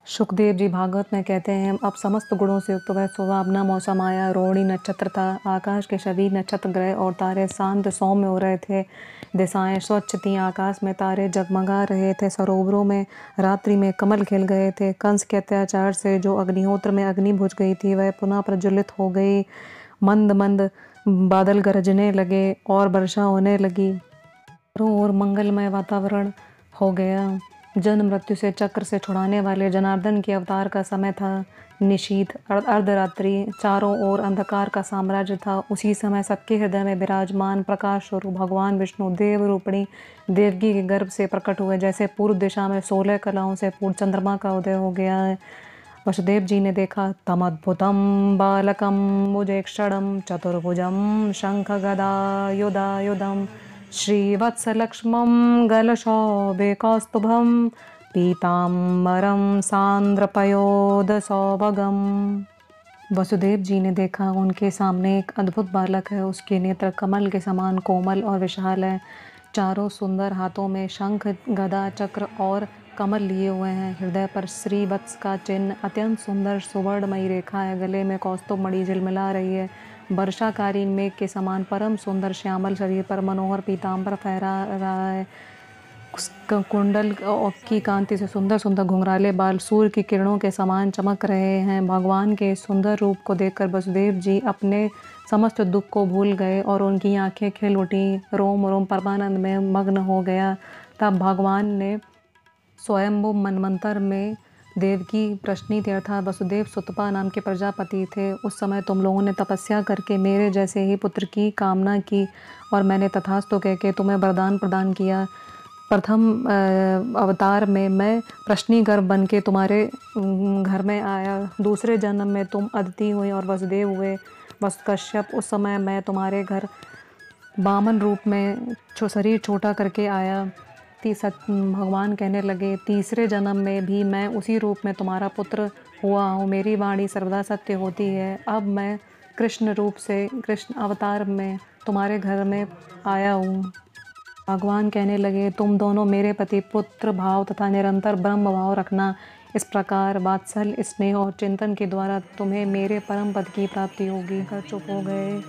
सुखदेव जी भागवत में कहते हैं, अब समस्त गुणों से युक्त वह सुहावना मौसम आया। रोहिणी नक्षत्र था। आकाश के सभी नक्षत्र, ग्रह और तारे शांत सौम्य हो रहे थे। दिशाएं स्वच्छ थीं। आकाश में तारे जगमगा रहे थे। सरोवरों में रात्रि में कमल खिल गए थे। कंस के अत्याचार से जो अग्निहोत्र में अग्नि बुझ गई थी, वह पुनः प्रज्वलित हो गई। मंद मंद बादल गरजने लगे और वर्षा होने लगी। चारों ओर मंगलमय वातावरण हो गया। जन्म मृत्यु से चक्र से छुड़ाने वाले जनार्दन के अवतार का समय था। निशीथ अर्धरात्रि। चारों ओर अंधकार का साम्राज्य था। उसी समय सबके हृदय में विराजमान प्रकाश स्वरूप भगवान विष्णु देव रूपिणी देवकी के गर्भ से प्रकट हुए। जैसे पूर्व दिशा में 16 कलाओं से पूर्ण चंद्रमा का उदय हो गया है। वसुदेव जी ने देखा, तमद्भुतम बालकम मुजेक्षणम चतुर्भुजम शंख गदायुधायुधम श्रीवत्सलक्ष्मं गलशोभिकौस्तुभं पीताम्बरं सांद्रपयोधसौभगम। वसुदेव जी ने देखा, उनके सामने एक अद्भुत बालक है। उसके नेत्र कमल के समान कोमल और विशाल है। चारों सुंदर हाथों में शंख, गदा, चक्र और कमल लिए हुए हैं। हृदय पर श्रीवत्स का चिन्ह, अत्यंत सुंदर सुवर्णमयी रेखा है। गले में कौस्तुभ मणि झिलमिला रही है। वर्षाकालीन मेघ के समान परम सुंदर श्यामल शरीर पर मनोहर पीताम्बर फहरा रहा है। कुंडल की कांति से सुंदर सुंदर घुंघराले बाल सूर्य की किरणों के समान चमक रहे हैं। भगवान के सुंदर रूप को देखकर वसुदेव जी अपने समस्त दुख को भूल गए और उनकी आंखें खिल उठी। रोम रोम परमानंद में मग्न हो गया। तब भगवान ने स्वयंभू मनमंत्र में देवकी प्रश्नी थी, अर्थात वसुदेव सुतपा नाम के प्रजापति थे। उस समय तुम लोगों ने तपस्या करके मेरे जैसे ही पुत्र की कामना की और मैंने तथास्तु कह के तुम्हें वरदान प्रदान किया। प्रथम अवतार में मैं प्रश्नी गर्भ बन के तुम्हारे घर में आया। दूसरे जन्म में तुम अदिति हुई और वसुदेव हुए वसुकश्यप। उस समय मैं तुम्हारे घर वामन रूप में शरीर छोटा करके आया। भगवान कहने लगे, तीसरे जन्म में भी मैं उसी रूप में तुम्हारा पुत्र हुआ हूँ। मेरी वाणी सर्वदा सत्य होती है। अब मैं कृष्ण रूप से कृष्ण अवतार में तुम्हारे घर में आया हूँ। भगवान कहने लगे, तुम दोनों मेरे प्रति पुत्र भाव तथा निरंतर ब्रह्म भाव रखना। इस प्रकार वात्सल्य, स्नेह और चिंतन के द्वारा तुम्हें मेरे परम पद की प्राप्ति होगी। कर चुप हो गए।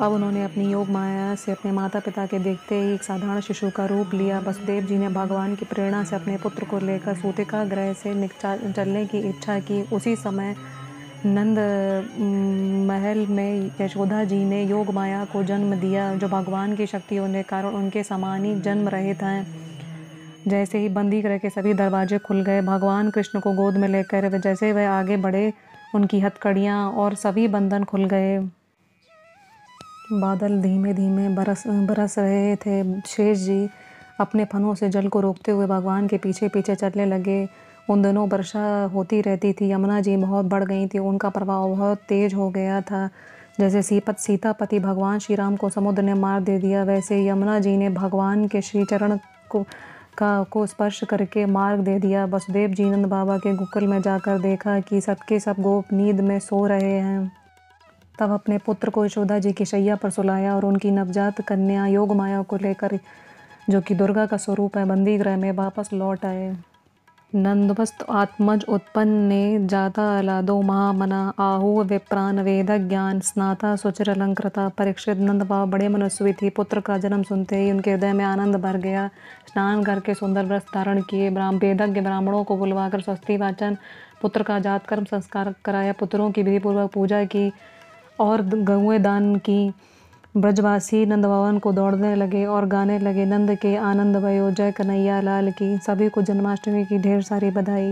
अब उन्होंने अपनी योग माया से अपने माता पिता के देखते ही एक साधारण शिशु का रूप लिया। वसुदेव जी ने भगवान की प्रेरणा से अपने पुत्र को लेकर सूतिका ग्रह से चलने की इच्छा की। उसी समय नंद महल में यशोदा जी ने योग माया को जन्म दिया, जो भगवान की शक्ति होने के कारण उनके समान ही जन्म रहे थे। जैसे ही बंदी ग्रह के सभी दरवाजे खुल गए, भगवान कृष्ण को गोद में लेकर जैसे वह आगे बढ़े, उनकी हथकड़ियाँ और सभी बंधन खुल गए। बादल धीमे धीमे बरस रहे थे। शेष जी अपने फनों से जल को रोकते हुए भगवान के पीछे पीछे चलने लगे। उन दिनों वर्षा होती रहती थी। यमुना जी बहुत बढ़ गई थी। उनका प्रभाव बहुत तेज हो गया था। जैसे सीतापति भगवान श्री राम को समुद्र ने मार दे दिया, वैसे यमुना जी ने भगवान के श्री चरण को स्पर्श करके मार्ग दे दिया। वसुदेव जी नंद बाबा के गुकुल में जाकर देखा कि सबके सब गोप नींद में सो रहे हैं। तब अपने पुत्र को यशोदा जी की शैया पर सुलाया और उनकी नवजात कन्या योग माया को लेकर, जो कि दुर्गा का स्वरूप है, बंदी गृह में वापस लौट आए। नंदवस्त आत्मज उत्पन्न ने जाता अलादो महामना आहु विप्रान वेद ज्ञान स्नाता सुचिर अलंकृता। परीक्षित नंद बाबा बड़े मनस्वी थी। पुत्र का जन्म सुनते ही उनके हृदय में आनंद भर गया। स्नान करके सुंदर वस्त्र धारण किए। वेदज्ञ ब्राह्मणों को बुलवाकर स्वस्ति वाचन पुत्र का जातकर्म संस्कार कराया। पुत्रों की विधिपूर्वक पूजा की और गौएं दान की। ब्रजवासी नंद भवन को दौड़ने लगे और गाने लगे, नंद के आनंद भयो जय कन्हैया लाल की। सभी को जन्माष्टमी की ढेर सारी बधाई।